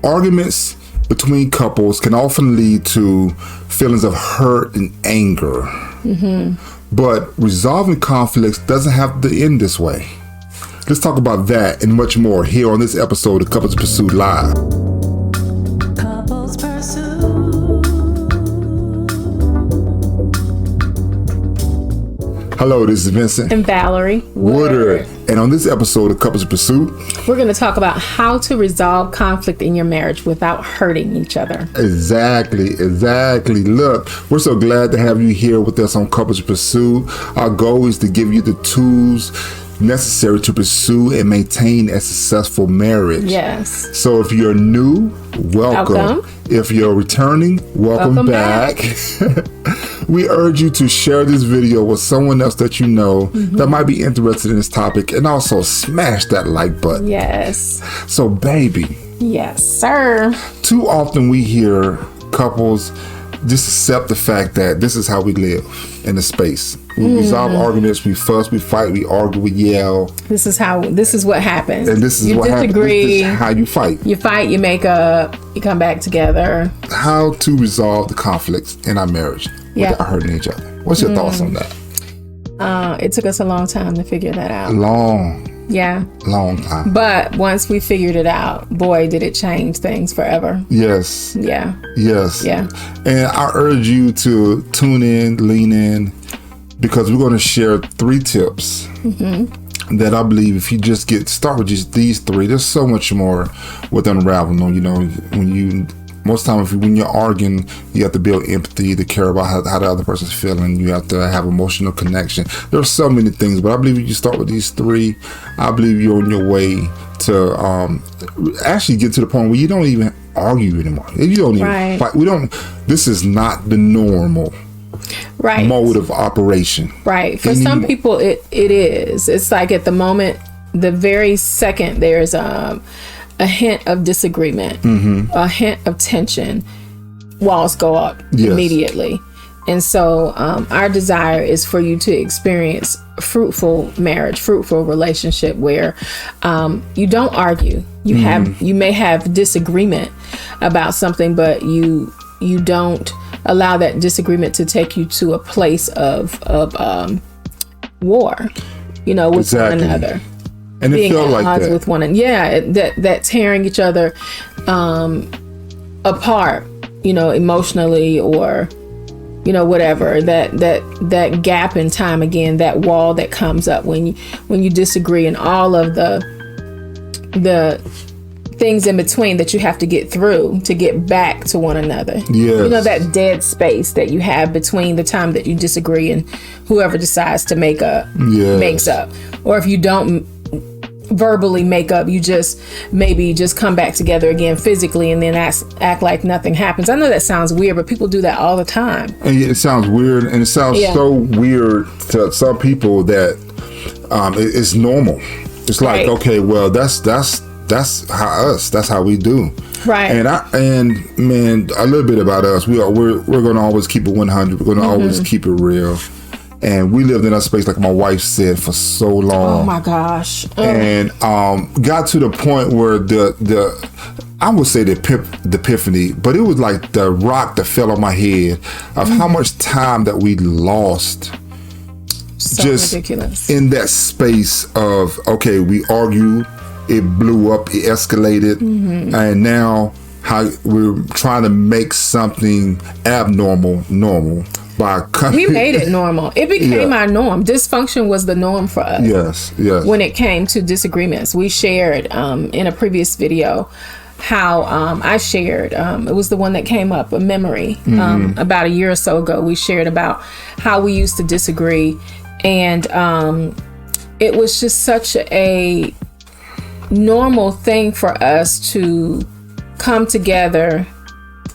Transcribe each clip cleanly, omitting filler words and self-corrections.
Arguments between couples can often lead to feelings of hurt and anger. But resolving conflicts doesn't have to end this way. Let's talk about that and much more here on this episode of Couples Pursuit Live. Couples Pursuit. Hello, this is Vincent and Valerie Woodard. And on this episode of Couples Pursuit, we're going to talk about how to resolve conflict in your marriage without hurting each other. Exactly. Look, we're so glad to have you here with us on Couples Pursuit. Our goal is to give you the tools necessary to pursue and maintain a successful marriage. Yes. So if you're new, welcome. If you're returning, welcome back. We urge you to share this video with someone else that you know that might be interested in this topic, and also smash that like button. Yes. So baby. Yes, sir. Too often we hear couples just accept the fact that this is how we live in the space. We resolve arguments, we fuss, we fight, we argue, we yell. This is what happens. And this is you what disagree, happens. This is how you fight. You fight, you make up, you come back together. How to resolve the conflicts in our marriage without hurting each other. What's your thoughts on that? It took us a long time to figure that out. Long time. But once we figured it out, boy, did it change things forever. Yes. Yeah. Yes. Yeah. And I urge you to tune in, lean in, because we're going to share 3 tips that I believe if you just start with just these 3, there's so much more with unraveling. You know, when you're arguing, you have to build empathy to care about how the other person's feeling. You have to have emotional connection. There's so many things, but I believe if you start with these 3, I believe you're on your way to actually get to the point where you don't even argue anymore. You don't even fight. This is not the normal mode of operation. Right. For some people, it is. It's like at the moment, the very second there's a hint of disagreement, a hint of tension, walls go up immediately. And so our desire is for you to experience fruitful marriage, fruitful relationship where you don't argue. You may have disagreement about something, but you don't allow that disagreement to take you to a place of war, with one another. And being it felt at like odds that. with one another. That tearing each other apart, emotionally or whatever. That gap in time again, that wall that comes up when you disagree, and all of the things in between that you have to get through to get back to one another. Yes. That dead space that you have between the time that you disagree and whoever decides to make up makes up. Or if you don't verbally make up, you just come back together again physically and then act like nothing happens. I know that sounds weird, but people do that all the time. And it sounds weird, and it sounds so weird to some people that it's normal. It's like, okay, well, that's how we do. Right. And man, a little bit about us. We're going to always keep it 100. We're going to always keep it real. And we lived in a space, like my wife said, for so long. Oh my gosh. And got to the point where I would say the epiphany, but it was like the rock that fell on my head of how much time that we lost. So just ridiculous. In that space of, okay, we argue, it blew up, it escalated, and now how we're trying to make something abnormal normal. We made it normal. It became our norm. Dysfunction was the norm for us. Yes. When it came to disagreements, we shared in a previous video how I shared, it was the one that came up, a memory, about a year or so ago. We shared about how we used to disagree, and it was just such a normal thing for us to come together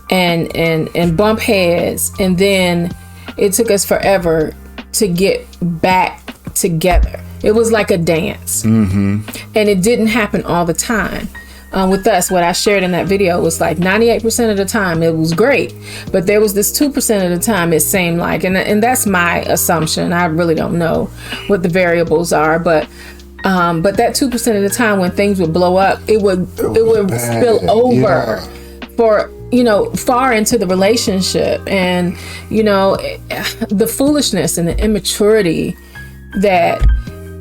and bump heads, and then it took us forever to get back together. It was like a dance, and it didn't happen all the time. With us, what I shared in that video was like 98% of the time it was great, but there was this 2% of the time it seemed like, and that's my assumption. I really don't know what the variables are, but But that 2% of the time when things would blow up, it would spill over for, far into the relationship. And, the foolishness and the immaturity that,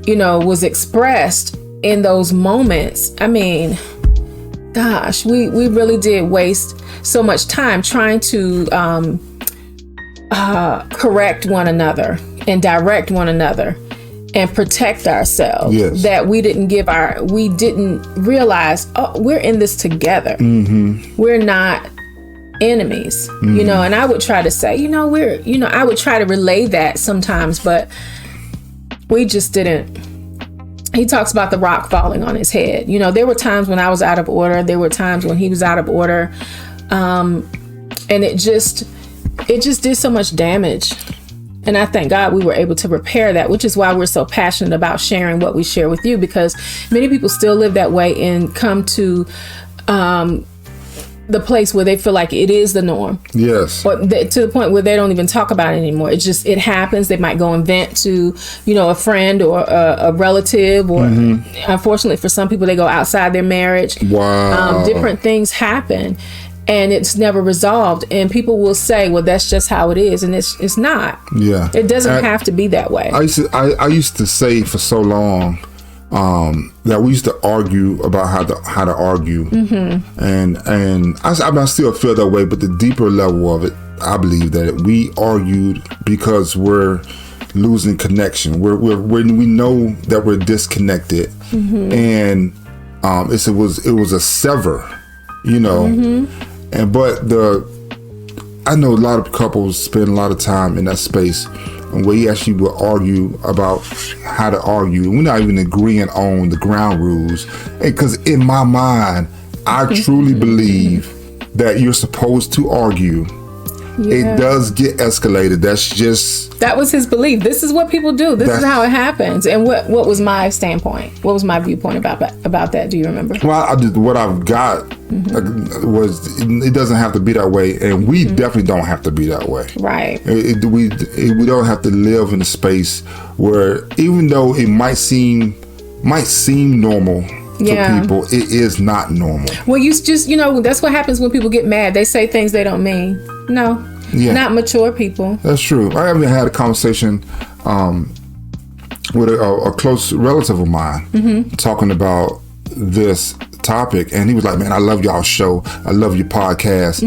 was expressed in those moments. I mean, gosh, we really did waste so much time trying to correct one another and direct one another and protect ourselves. Yes. That we didn't realize, we're in this together. We're not enemies, and I would try to say, I would try to relay that sometimes, but we just didn't. He talks about the rock falling on his head. There were times when I was out of order. There were times when he was out of order. And it just did so much damage. And I thank God we were able to repair that, which is why we're so passionate about sharing what we share with you, because many people still live that way and come to the place where they feel like it is the norm. Yes. Or to the point where they don't even talk about it anymore. It happens. They might go and vent to, a friend or a relative, or unfortunately for some people, they go outside their marriage. Wow. Different things happen. And it's never resolved. And people will say, well, that's just how it is. And it's not. Yeah. It doesn't have to be that way. I used to say for so long that we used to argue about how to argue. And I still feel that way. But the deeper level of it, I believe that we argued because we're losing connection. We know that we're disconnected. And it was a sever, But I know a lot of couples spend a lot of time in that space where you actually will argue about how to argue. We're not even agreeing on the ground rules. Because in my mind, I truly believe that you're supposed to argue. Yeah. It does get escalated. That was his belief. This is what people do. This is how it happens. And what was my standpoint? What was my viewpoint about that? Do you remember? Well, what I've got was it doesn't have to be that way, and we definitely don't have to be that way. Right. We don't have to live in a space where, even though it might seem normal to people, it is not normal. Well, you just that's what happens when people get mad. They say things they don't mean. No, not mature people. That's true. I haven't had a conversation with a close relative of mine talking about this topic, and he was like, man, I love y'all's show. I love your podcast.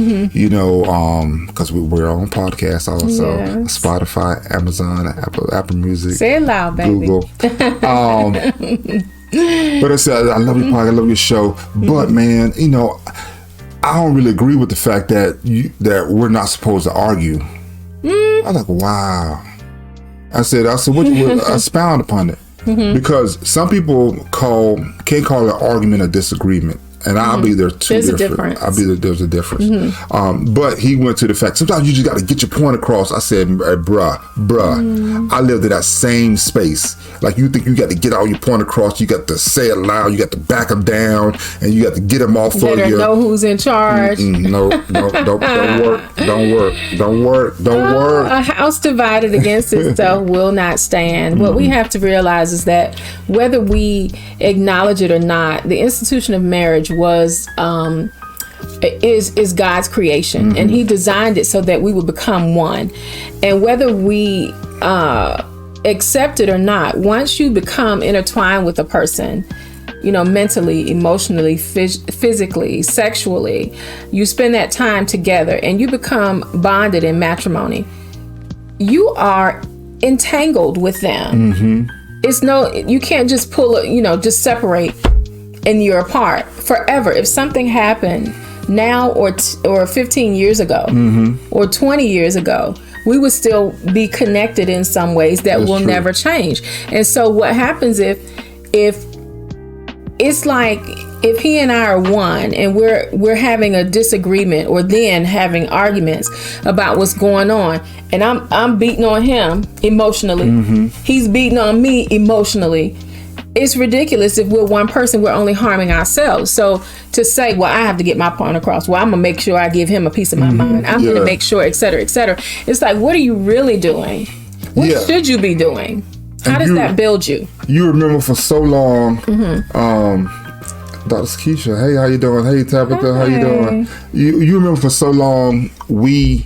Because we're on podcasts also. Yes. Spotify, Amazon, Apple Music. Say it loud, baby. Google. But I said, I love your podcast, I love your show. But man, I don't really agree with the fact that we're not supposed to argue. I was like, wow. I said, what you would expound upon it? Because some people can't call an argument a disagreement. And I believe there's different. I believe there's a difference. But he went to the fact, sometimes you just got to get your point across. I said, bruh, I lived in that same space. Like, you think you got to get all your point across, you got to say it loud, you got to back them down, and you got to get them off for you. Better know who's in charge. No, don't work. A house divided against itself will not stand. What we have to realize is that whether we acknowledge it or not, the institution of marriage is God's creation, and he designed it so that we would become one. And whether we accept it or not, once you become intertwined with a person, mentally, emotionally, physically, sexually, you spend that time together and you become bonded in matrimony, you are entangled with them. You can't just just separate and you're apart forever. If something happened now or 15 years ago or 20 years ago, we would still be connected in some ways that will never change. And so what happens if it's like, if he and I are one and we're having a disagreement or then having arguments about what's going on, and I'm beating on him emotionally, he's beating on me emotionally, it's ridiculous. If we're one person, we're only harming ourselves. So to say, well, I have to get my point across, well, I'm gonna make sure I give him a piece of my mind, I'm gonna make sure, et cetera, et cetera. It's like, what are you really doing? What should you be doing? How does that build you? You remember for so long, Dr. Keisha, hey, how you doing? Hey, Tabitha, how you doing? You remember for so long, when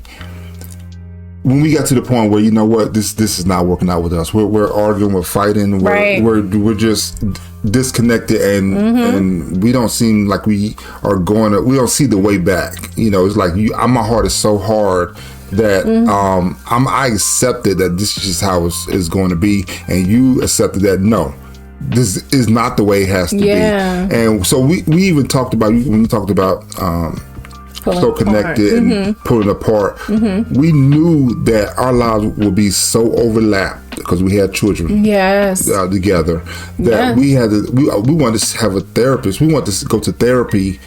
we got to the point where, you know what, this is not working out with us. We're arguing, we're fighting, we're just disconnected, and we don't seem like we are we don't see the way back. You know, it's like my heart is so hard that I accepted that this is just how it's going to be, and you accepted that no, this is not the way it has to be. And so we even talked about, when you talked about so connected and pulling apart, we knew that our lives would be so overlapped because we had children together, that we had to, we wanted to have a therapist. We wanted to go to therapy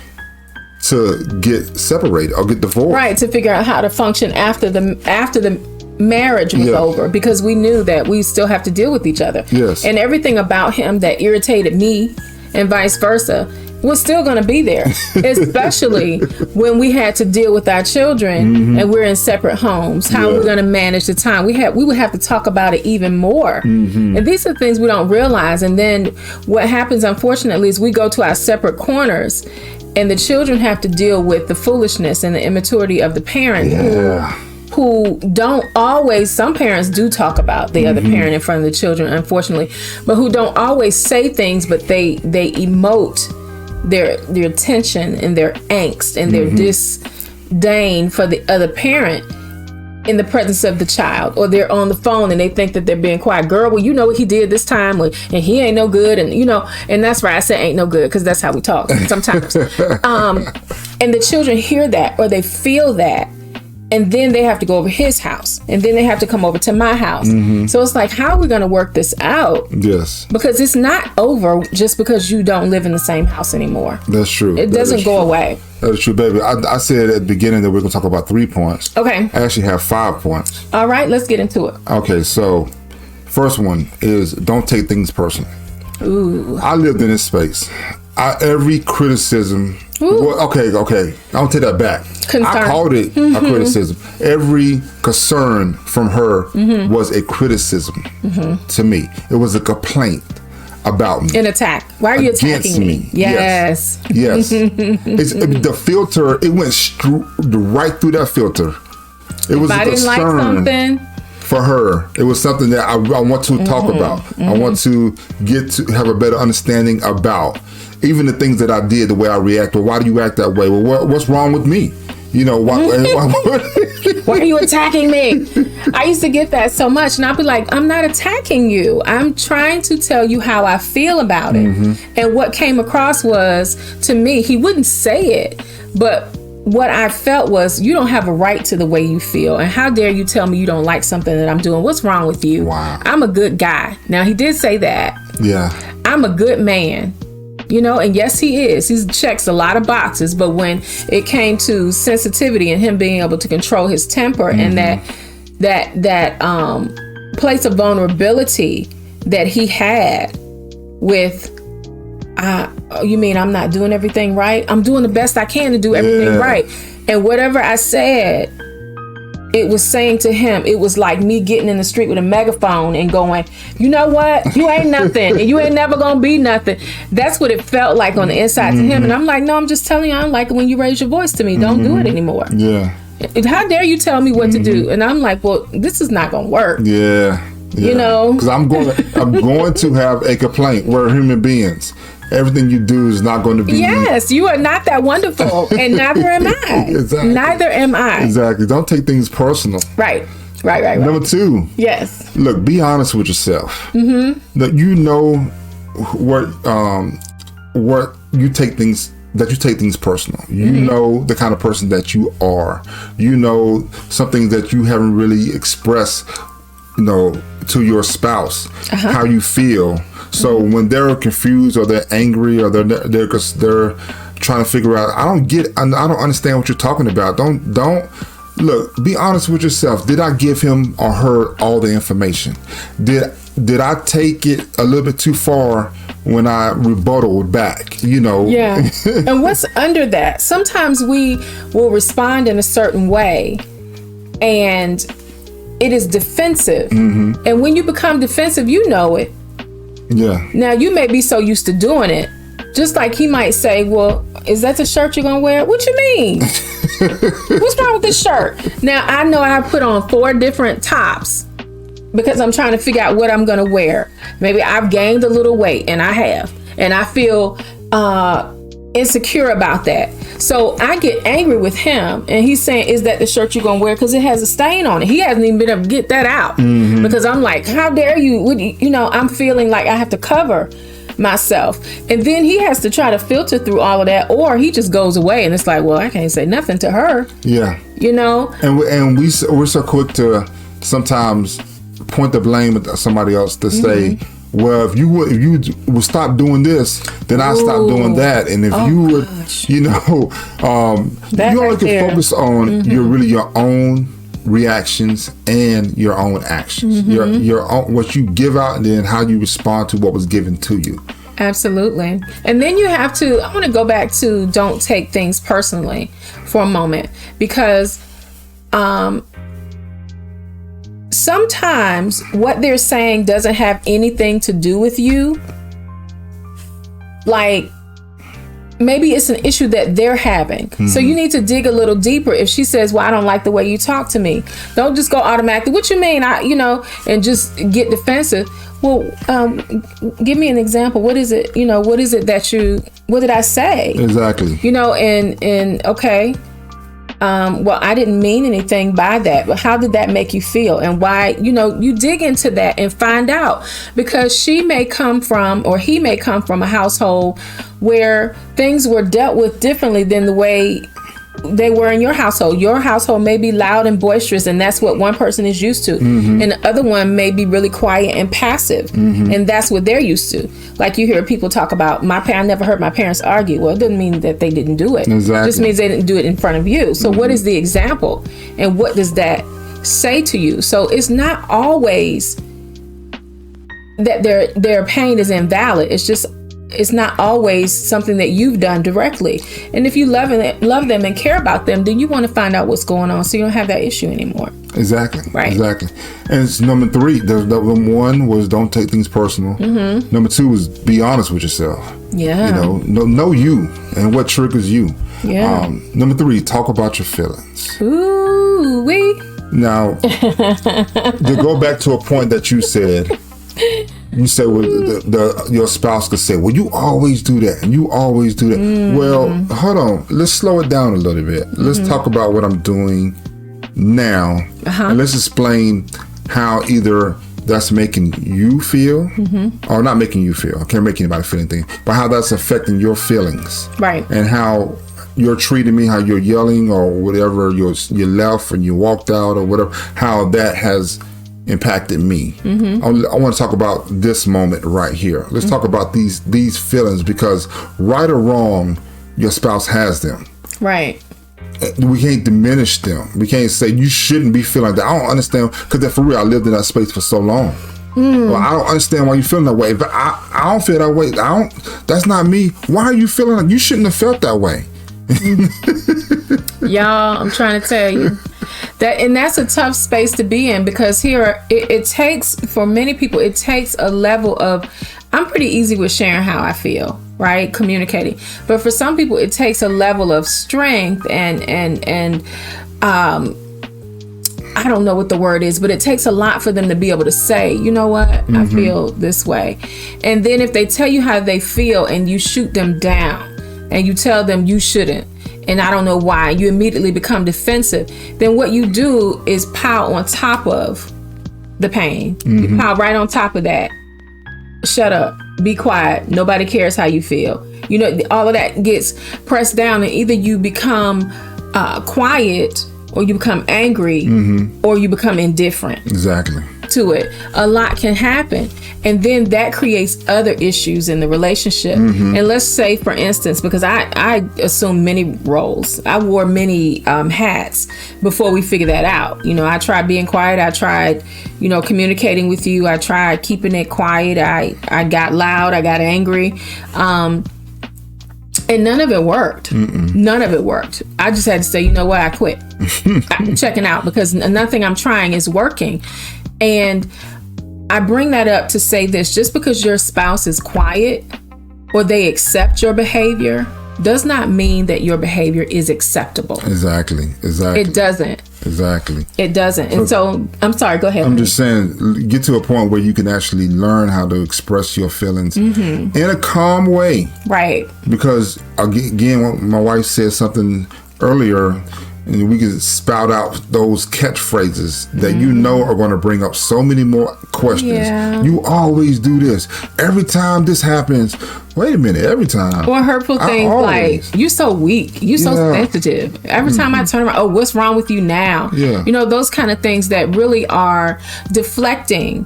to get separated or get divorced, right, to figure out how to function after the marriage was over, because we knew that we still have to deal with each other. And everything about him that irritated me and vice versa was still going to be there, especially when we had to deal with our children and we're in separate homes. How we're going to manage the time. We would have to talk about it even more. And these are things we don't realize. And then what happens, unfortunately, is we go to our separate corners, and the children have to deal with the foolishness and the immaturity of the parent who don't always, some parents do talk about the other parent in front of the children, unfortunately, but who don't always say things, but they emote their tension and their angst and their disdain for the other parent in the presence of the child. Or they're on the phone and they think that they're being quiet. Girl, well, you know what he did this time, and he ain't no good, and you know, and that's right, I said ain't no good because that's how we talk sometimes. And the children hear that, or they feel that, and then they have to go over his house, and then they have to come over to my house. So it's like, how are we going to work this out? Because it's not over just because you don't live in the same house anymore. That's true. It doesn't go away. That is true, baby. I said at the beginning that we're going to talk about 3 points. Okay. I actually have 5 points. All right, let's get into it. Okay, so first one is don't take things personal. Ooh. I lived in this space. Every criticism. Well, okay. I'll take that back. Concern. I called it a criticism. Every concern from her was a criticism to me. It was a complaint about me. An attack. Why are you attacking me? Yes. It's the filter. It went right through that filter. It was if a I didn't like something for her. It was something that I want to talk about. I want to get to have a better understanding about. Even the things that I did, the way I react. Well, why do you act that way? Well, what's wrong with me? You know, why are you attacking me? I used to get that so much, and I'd be like, I'm not attacking you. I'm trying to tell you how I feel about it. And what came across was, to me, he wouldn't say it, but what I felt was, you don't have a right to the way you feel. And how dare you tell me you don't like something that I'm doing? What's wrong with you? Wow. I'm a good guy. Now, he did say that. Yeah. I'm a good man. You know, and yes, he is. He checks a lot of boxes. But when it came to sensitivity and him being able to control his temper and that place of vulnerability that he had with, you mean I'm not doing everything right? I'm doing the best I can to do everything right. And whatever I said, it was saying to him, it was like me getting in the street with a megaphone and going, you know what? You ain't nothing. And you ain't never going to be nothing. That's what it felt like on the inside to him. And I'm like, no, I'm just telling you, I don't like it when you raise your voice to me. Don't do it anymore. Yeah. How dare you tell me what to do? And I'm like, well, this is not going to work. Yeah. You know? Because I'm going to have a complaint. We're human beings. Everything you do is not going to be... Yes, you are not that wonderful, and neither am I. Exactly. Neither am I. Exactly. Don't take things personal. Right. Number 2. Yes. Look, be honest with yourself. That you know what you take things... That you take things personal. You know the kind of person that you are. You know something that you haven't really expressed, you know, to your spouse, how you feel. So when they're confused or they're angry or they're trying to figure out, I don't understand what you're talking about. Don't look, be honest with yourself. Did I give him or her all the information? Did I take it a little bit too far when I rebutted back, you know? Yeah. And what's under that? Sometimes we will respond in a certain way, and it is defensive. And when you become defensive, you know it. Yeah. Now, you may be so used to doing it. Just like he might say, well, is that the shirt you're going to wear? What you mean? What's wrong with this shirt? Now, I know I put on 4 different tops because I'm trying to figure out what I'm going to wear. Maybe I've gained a little weight, and I have. And I feel insecure about that. So I get angry with him, and he's saying, is that the shirt you're going to wear? Because it has a stain on it. He hasn't even been able to get that out. Because I'm like, how dare you? You know, I'm feeling like I have to cover myself. And then he has to try to filter through all of that, or he just goes away, and it's like, well, I can't say nothing to her. Yeah. You know? And we're so quick to sometimes point the blame at somebody else to say, well, if you would stop doing this, then I'll stop doing that. And if you would, you know, you only can focus on your own reactions and your own actions, your own, what you give out, and then how you respond to what was given to you. Absolutely. And then you have to, I want to go back to don't take things personally for a moment, because sometimes what they're saying doesn't have anything to do with you. Like, maybe it's an issue that they're having. So you need to dig a little deeper. If she says, well, I don't like the way you talk to me, don't just go automatically, what you mean? And just get defensive. Well, give me an example. What is it? What is it what did I say? Exactly. And okay. Well, I didn't mean anything by that, but how did that make you feel? And why, you dig into that and find out, because she may come from, or he may come from a household where things were dealt with differently than the way they were in your household. Your household may be loud and boisterous, and that's what one person is used to. And the other one may be really quiet and passive, and that's what they're used to. Like, you hear people talk about, I never heard my parents argue. Well, it doesn't mean that they didn't do it. Exactly. It just means they didn't do it in front of you. So what is the example, and what does that say to you? So it's not always that their pain is invalid. It's not always something that you've done directly. And if you love them and care about them, then you want to find out what's going on so you don't have that issue anymore. Exactly. Right. Exactly. And it's number 3. The one was don't take things personal. Number 2 is be honest with yourself. Yeah. Know you and what triggers you. Yeah. Number 3, talk about your feelings. Ooh, Now, to go back to a point that you said. You said, well, your spouse could say, well, you always do that, and you always do that. Well, hold on. Let's slow it down a little bit. Let's talk about what I'm doing now, and let's explain how either that's making you feel, or not making you feel. I can't make anybody feel anything, but how that's affecting your feelings, right? And how you're treating me, how you're yelling or whatever, you left and you walked out or whatever, how that has impacted me. I want to talk about this moment right here. Let's talk about these feelings, because right or wrong, your spouse has them. Right. We can't diminish them. We can't say you shouldn't be feeling like that. I don't understand, because for real, I lived in that space for so long. Well, I don't understand why you feeling that way. But I don't feel that way. That's not me. Why are you feeling like you shouldn't have felt that way? Y'all, I'm trying to tell you. That's a tough space to be in, because here it takes, for many people, it takes a level of, I'm pretty easy with sharing how I feel, right? Communicating. But for some people, it takes a level of strength and I don't know what the word is, but it takes a lot for them to be able to say, you know what, I feel this way. And then if they tell you how they feel and you shoot them down and you tell them you shouldn't, and I don't know why, you immediately become defensive, then what you do is pile on top of the pain. You pile right on top of that. Shut up. Be quiet. Nobody cares how you feel. All of that gets pressed down, and either you become quiet, or you become angry, or you become indifferent. Exactly. To it. A lot can happen. And then that creates other issues in the relationship. And let's say, for instance, because I assumed many roles. I wore many hats before we figured that out. I tried being quiet. I tried, communicating with you. I tried keeping it quiet. I got loud. I got angry. And none of it worked. None of it worked. I just had to say, you know what? I quit. I'm checking out because nothing I'm trying is working. And I bring that up to say this: just because your spouse is quiet or they accept your behavior does not mean that your behavior is acceptable. Exactly. It doesn't. Exactly. It doesn't. And so, I'm sorry, go ahead. I'm just saying, get to a point where you can actually learn how to express your feelings in a calm way. Right. Because, again, my wife said something earlier, and we can spout out those catchphrases that you know are going to bring up so many more questions. Yeah. You always do this. Every time this happens, wait a minute, every time. Or hurtful things like, you so weak, you so sensitive. Every time I turn around, oh, what's wrong with you now? Yeah. You know, those kind of things that really are deflecting.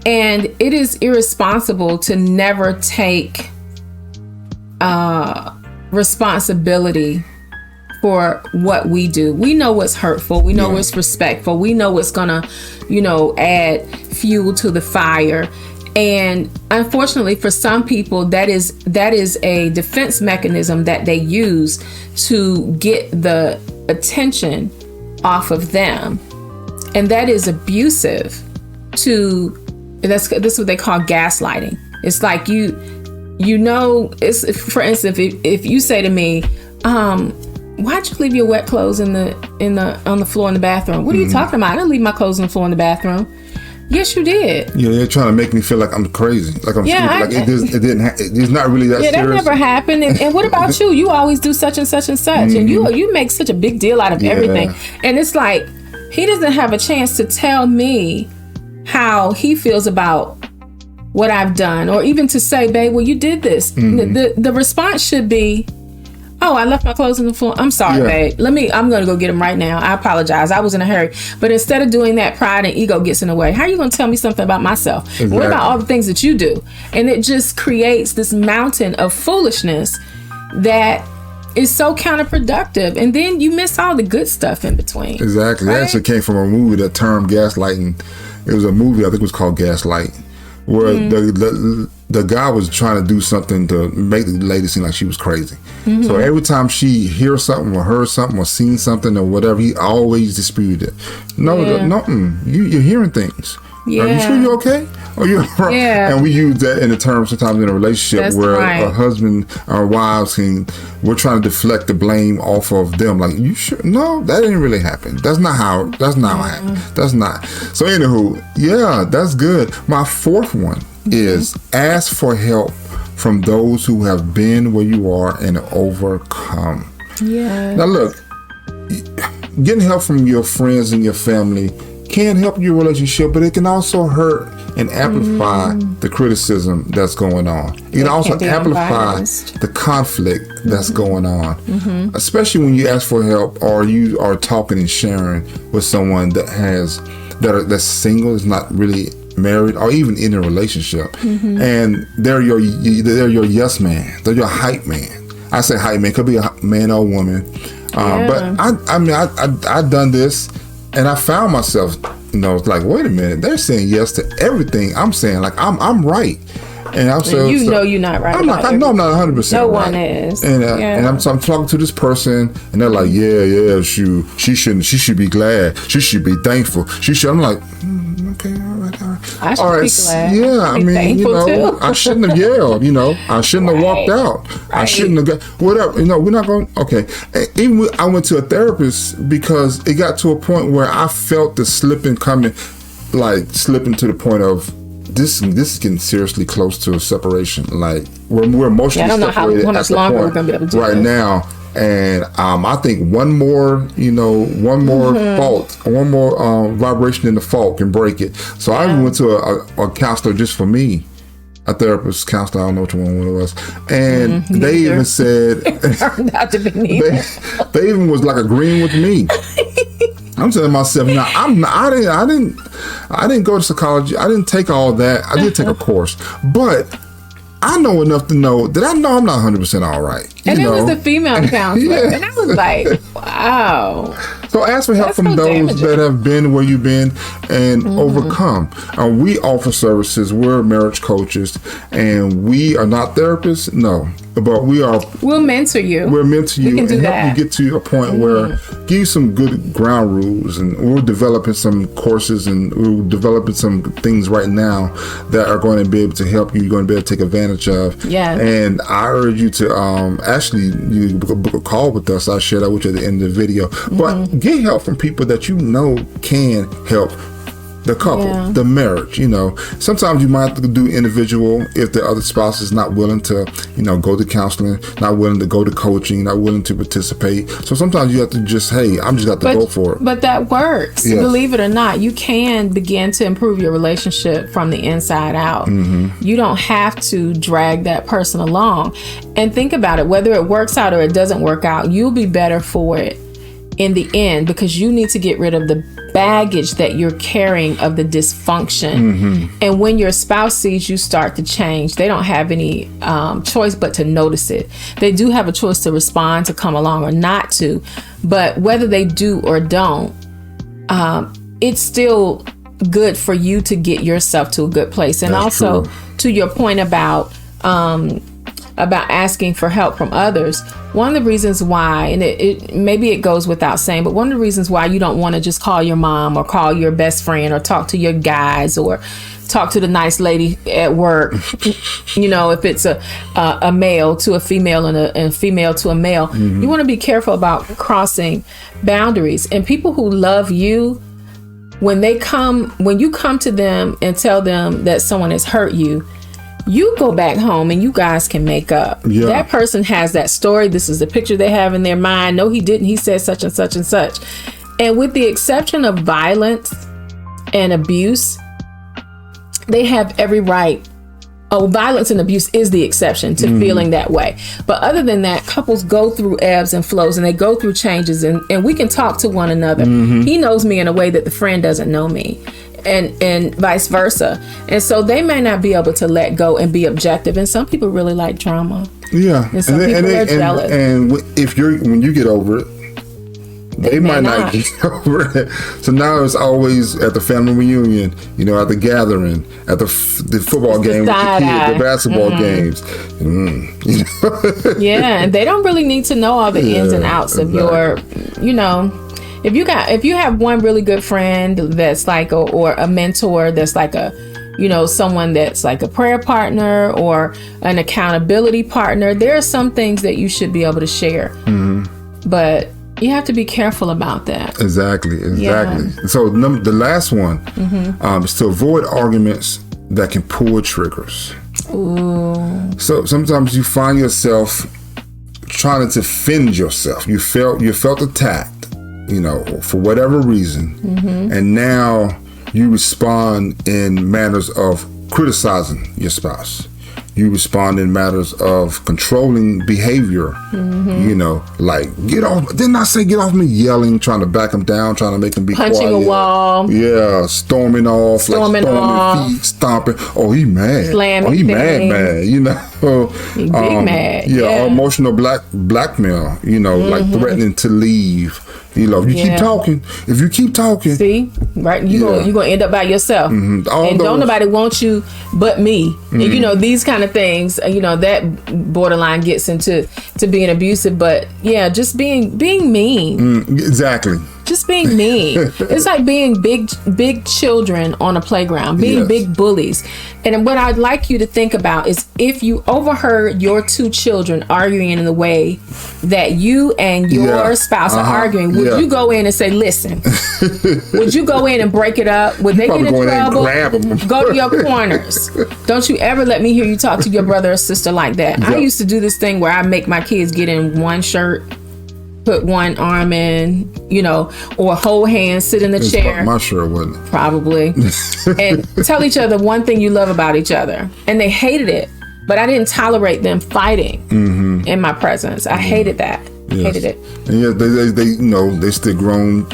And it is irresponsible to never take responsibility for what we do. We know what's hurtful. We know what's respectful. We know what's gonna, add fuel to the fire. And unfortunately, for some people, that is a defense mechanism that they use to get the attention off of them, and that is abusive. That's what they call gaslighting. It's like it's, for instance, if you say to me, why'd you leave your wet clothes on the floor in the bathroom? What are you talking about? I didn't leave my clothes on the floor in the bathroom. Yes, you did. Yeah, they're trying to make me feel like I'm crazy, like I'm stupid. Like it didn't. It's not really that serious. Yeah, that never happened. And what about you? You always do such and such and such, and you make such a big deal out of everything. And it's like he doesn't have a chance to tell me how he feels about what I've done, or even to say, babe, well, you did this. The response should be, oh, I left my clothes on the floor. I'm sorry, babe. I'm going to go get them right now. I apologize. I was in a hurry. But instead of doing that, pride and ego gets in the way. How are you going to tell me something about myself? Exactly. What about all the things that you do? And it just creates this mountain of foolishness that is so counterproductive. And then you miss all the good stuff in between. Exactly. Right? That actually came from a movie, that term gaslighting. It was a movie, I think it was called Gaslight, where the guy was trying to do something to make the lady seem like she was crazy. So every time she hears something or heard something or seen something or whatever, he always disputed it. You're hearing things. Yeah. Are you sure you're okay? Or you're right? Yeah. And we use that in the term sometimes in a relationship where a husband or wives we're trying to deflect the blame off of them. Like, you sure? No, that didn't really happen. That's not how it happened. That's not. So anywho, that's good. My fourth one is ask for help from those who have been where you are and overcome. Yeah. Now look, getting help from your friends and your family can help your relationship, but it can also hurt and amplify the criticism that's going on. It can also amplify the conflict that's going on, especially when you ask for help or you are talking and sharing with someone that's single, is not really married or even in a relationship, and they're your yes man, they're your hype man. I say hype man, could be a man or a woman, but I've done this. And I found myself, it's like, wait a minute, they're saying yes to everything I'm saying. Like, I'm right. And I'm saying, you're not right. I'm not 100% No right. one is. And I'm talking to this person, and they're like, she should be glad. She should be thankful. I'm like, okay, all right. I should be glad. Yeah, I shouldn't have yelled. I shouldn't have walked out. Right. I shouldn't have got whatever. We're not going. Okay, even I went to a therapist because it got to a point where I felt the slipping coming, like slipping to the point of this is getting seriously close to a separation. Like we're emotionally separated. I don't know how much longer we're going to be able to do right this. Now. And I think one more fault, one more vibration in the fault can break it. So I went to a counselor just for me, a therapist counselor. I don't know which one it was, and they even said they even was like agreeing with me. I'm telling myself now, I didn't go to psychology. I didn't take all that. I did take a course, but I know enough to know that I'm not 100% all right. And it was the female counselor. And I was like, wow. So ask for help That's from so those damaging. that have been where you've been and overcome. We offer services. We're marriage coaches, and we are not therapists. No, but We'll mentor you. We're meant to you can do and help that. you get to a point where give you some good ground rules, and we're developing some courses and we're developing some things right now that are going to be able to help you. You're going to be able to take advantage of. Yeah. And I urge you to actually you book a call with us. I'll share that with you at the end of the video. But get help from people that you know can help the couple, the marriage. Sometimes you might have to do individual if the other spouse is not willing to, go to counseling, not willing to go to coaching, not willing to participate. So sometimes you have to just, hey, I'm just got to go for it. But that works. Yes. Believe it or not, you can begin to improve your relationship from the inside out. You don't have to drag that person along. And think about it, whether it works out or it doesn't work out, you'll be better for it in the end, because you need to get rid of the baggage that you're carrying of the dysfunction. And when your spouse sees you start to change, they don't have any choice but to notice it. They do have a choice to respond, to come along, or not to. But whether they do or don't, it's still good for you to get yourself to a good place. And That's also true. To your point about asking for help from others, one of the reasons why, and it maybe it goes without saying, but one of the reasons why you don't want to just call your mom or call your best friend or talk to your guys or talk to the nice lady at work, if it's a male to a female and a female to a male, you want to be careful about crossing boundaries. And people who love you, when you come to them and tell them that someone has hurt you, you go back home and you guys can make up. Yeah. That person has that story. This is the picture they have in their mind. No, he didn't. He said such and such and such. And with the exception of violence and abuse, they have every right. Oh, violence and abuse is the exception to feeling that way. But other than that, couples go through ebbs and flows, and they go through changes, and we can talk to one another. He knows me in a way that the friend doesn't know me. And vice versa. And so they may not be able to let go and be objective. And some people really like drama. Yeah. And some people are jealous. And when you get over it, they might not get over it. So now it's always at the family reunion, at the gathering, at the football game with the kids, the basketball games. Yeah, and they don't really need to know all the ins and outs of your, if you have one really good friend that's like or a mentor that's like a someone that's like a prayer partner or an accountability partner, there are some things that you should be able to share. But you have to be careful about that. Exactly. Yeah. So the last one is to avoid arguments that can pull triggers. Ooh. So sometimes you find yourself trying to defend yourself. You felt attacked, for whatever reason, and now you respond in manners of criticizing your spouse. You respond in matters of controlling behavior, like get off. Didn't I say get off me? Yelling, trying to back them down, trying to make them be punching quiet. a wall. Yeah, storming off, Storming off. feet, stomping. Oh, he mad. Slamming Oh, he things. mad. He big mad. Yeah, emotional blackmail. Like threatening to leave. If you keep talking. See, right? You're gonna end up by yourself, and don't nobody want you but me. And these kind of things. That borderline gets into being abusive. But yeah, just being mean. Exactly. Just being mean. It's like being big children on a playground, being big bullies. And what I'd like you to think about is if you overheard your two children arguing in the way that you and your spouse are arguing, would you go in and say, listen? Would you go in and break it up? Would they get in trouble? Go to your corners. Don't you ever let me hear you talk to your brother or sister like that. Yep. I used to do this thing where I make my kids get in one shirt, put one arm in, or hold hands, sit in the chair. My shirt wasn't. Probably. And tell each other one thing you love about each other. And they hated it. But I didn't tolerate them fighting in my presence. I hated that. Yes. Hated it. And they still grown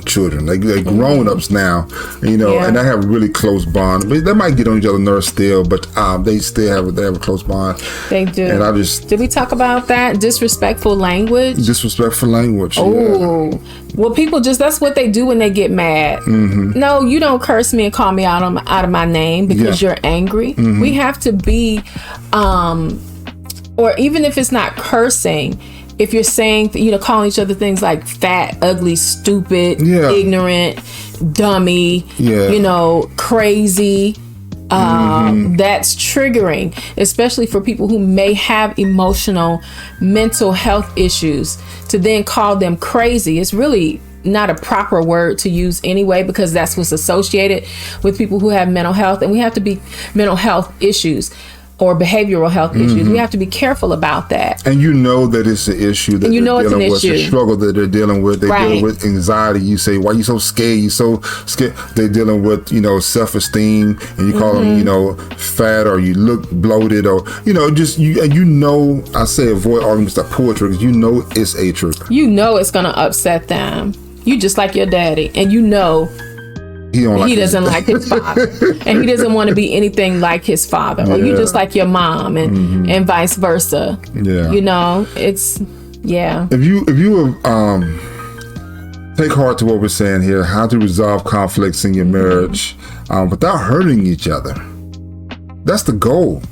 children. They're grown-ups now, and I have a really close bond. But they might get on each other's nerves still, but they still have a close bond. They do. And did we talk about that? Disrespectful language. Oh, yeah. Well, people that's what they do when they get mad. Mm-hmm. No, you don't curse me and call me out of my name because you're angry. Mm-hmm. We have to be, or even if it's not cursing, if you're saying, calling each other things like fat, ugly, stupid, ignorant, dummy, crazy, that's triggering, especially for people who may have emotional, mental health issues. To then call them crazy is really not a proper word to use anyway, because that's what's associated with people who have mental health, and we have to be mental health issues or behavioral health issues. We have to be careful about that. And that it's an issue that they're dealing with, the struggle that they're dealing with. They're dealing with anxiety. You say, why are you so scared? You're so scared. They're dealing with, self-esteem, and you call them, fat, or you look bloated, or, I say avoid arguments that pull triggers. It's a trigger. It's going to upset them. You just like your daddy, and he doesn't like his father, and he doesn't want to be anything like his father, or you just like your mom, and vice versa. It's If you take heart to what we're saying here, how to resolve conflicts in your marriage without hurting each other. That's the goal.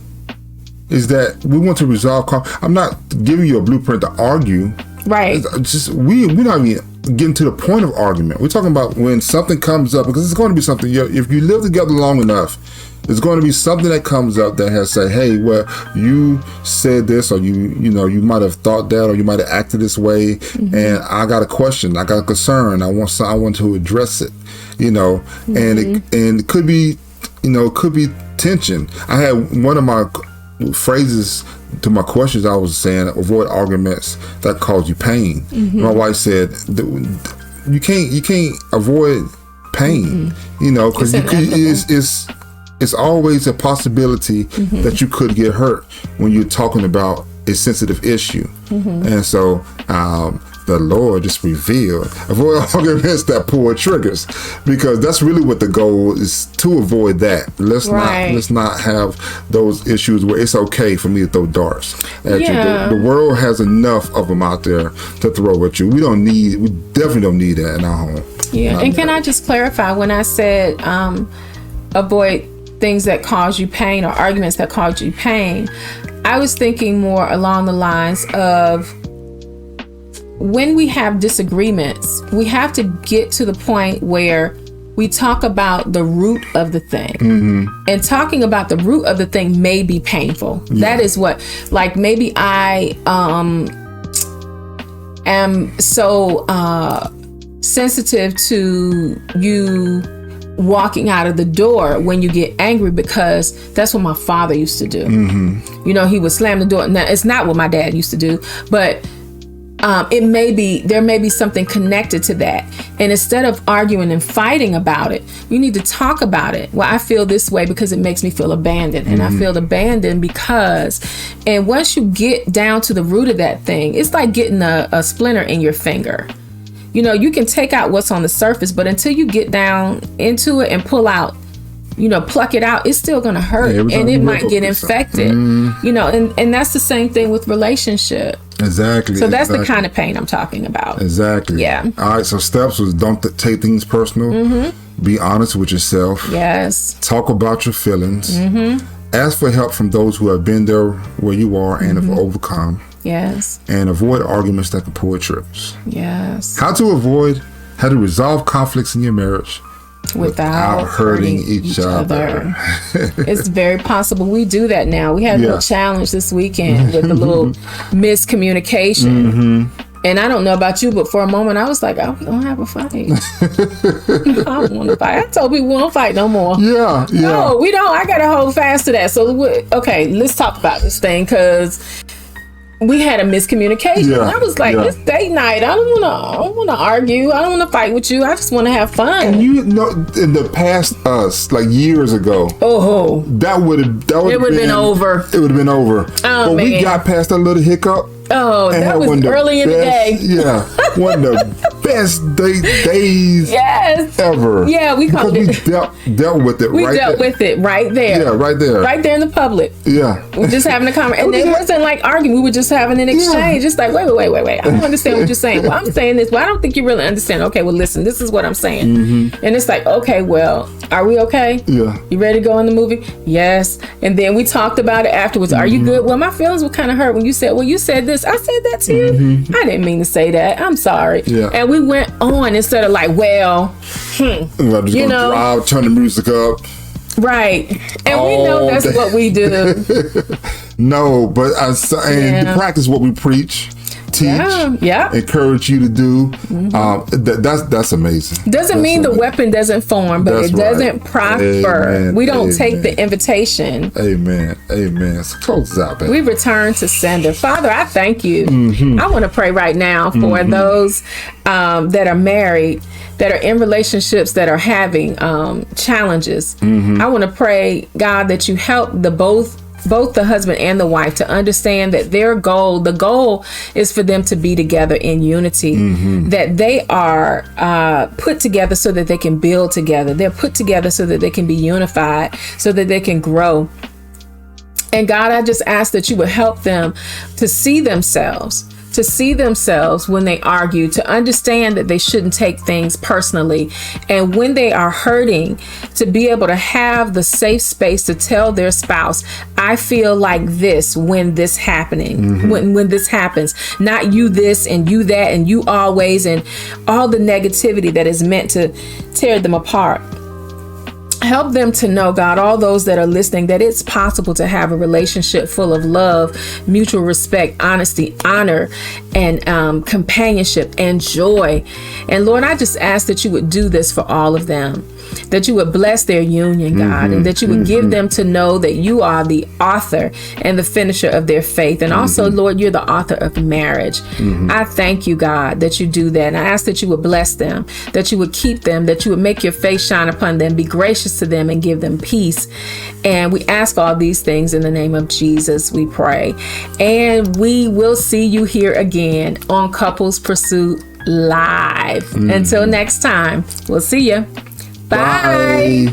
Is that we want to resolve I'm not giving you a blueprint to argue. Right. It's just we're not even getting to the point of argument. We're talking about when something comes up, because it's going to be something. If you live together long enough, there's going to be something that comes up that has say, hey, well, you said this, or you might have thought that, or you might have acted this way, and I got a question, I got a concern, I want to address it, and it could be, could be tension. I had one of my phrases to my questions, I was saying, avoid arguments that cause you pain. My wife said, you can't avoid pain, because it's always a possibility that you could get hurt when you're talking about a sensitive issue. And so the Lord just revealed, avoid arguments that pull triggers, because that's really what the goal is, to avoid that. Let's not have those issues where it's okay for me to throw darts at you. The world has enough of them out there to throw at you. We definitely don't need that in our home. And can I just clarify, when I said avoid things that cause you pain, or arguments that cause you pain, I was thinking more along the lines of, when we have disagreements, we have to get to the point where we talk about the root of the thing. And talking about the root of the thing may be painful. That is what, like, maybe I am so sensitive to you walking out of the door when you get angry, because that's what my father used to do. He would slam the door. Now, it's not what my dad used to do, but there may be something connected to that. And instead of arguing and fighting about it, we need to talk about it. Well, I feel this way because it makes me feel abandoned, and I feel abandoned because, and once you get down to the root of that thing, it's like getting a splinter in your finger. You can take out what's on the surface, but until you get down into it and pull out, pluck it out, it's still going to hurt, and it might get infected, and that's the same thing with relationship. Exactly. So that's the kind of pain I'm talking about. Exactly. Yeah. All right. So steps was, don't take things personal. Be honest with yourself. Yes. Talk about your feelings. Ask for help from those who have been there where you are and have overcome. Yes. And avoid arguments that can pull triggers. Yes. How to resolve conflicts in your marriage without hurting each other. It's very possible. We do that now. We had a little challenge this weekend with a little miscommunication. And I don't know about you, but for a moment I was like, oh, we don't have a fight. I don't want to fight. I told people we won't fight no more. No, we don't. I got to hold fast to that. So, okay, let's talk about this thing, because we had a miscommunication. I was like, it's date night. I don't want to argue. I don't want to fight with you. I just want to have fun. And in the past us, like years ago, that would have been over. It would have been over. But we got past that little hiccup. That was early in the day. One of the best days ever. Yeah, we called it. We dealt with it. We dealt with it right there. Yeah, right there. Right there in the public. Yeah. We're just having a conversation. And it wasn't like arguing. We were just having an exchange. It's like, wait. I don't understand what you're saying. Well, I'm saying this. Well, I don't think you really understand. Okay, well, listen, this is what I'm saying. Mm-hmm. And it's like, okay, well, are we okay? Yeah. You ready to go in the movie? Yes. And then we talked about it afterwards. Are you good? Well, my feelings were kind of hurt when you said, well, you said this. I said that to you. Mm-hmm. I didn't mean to say that. I'm sorry. Yeah. And we went on instead of like, well, I'm just gonna drive, turn the music up. Right. And we know that's what we do. No, but and practice what we preach, teach, encourage you to do. Mm-hmm. That's amazing. Doesn't mean the weapon doesn't form, but it doesn't prosper. Amen. We don't take the invitation. Amen. So close this out, baby. We return to sender. Father, I thank you. Mm-hmm. I want to pray right now for those that are married, that are in relationships that are having challenges. Mm-hmm. I want to pray, God, that you help both the husband and the wife to understand that the goal is for them to be together in unity, that they are put together so that they can build together. They're put together so that they can be unified, so that they can grow. And God, I just ask that you would help them to see themselves when they argue, to understand that they shouldn't take things personally. And when they are hurting, to be able to have the safe space to tell their spouse, I feel like this when this happening, when this happens, not you this and you that and you always, and all the negativity that is meant to tear them apart. Help them to know, God, all those that are listening, that it's possible to have a relationship full of love, mutual respect, honesty, honor, and companionship and joy. And Lord, I just ask that you would do this for all of them, that you would bless their union, God, and that you would give them to know that you are the author and the finisher of their faith. And also, Lord, you're the author of marriage. I thank you, God, that you do that. And I ask that you would bless them, that you would keep them, that you would make your face shine upon them, be gracious to them, and give them peace. And we ask all these things in the name of Jesus, we pray. And we will see you here again on Couples Pursuit Live. Until next time, we'll see you. Bye.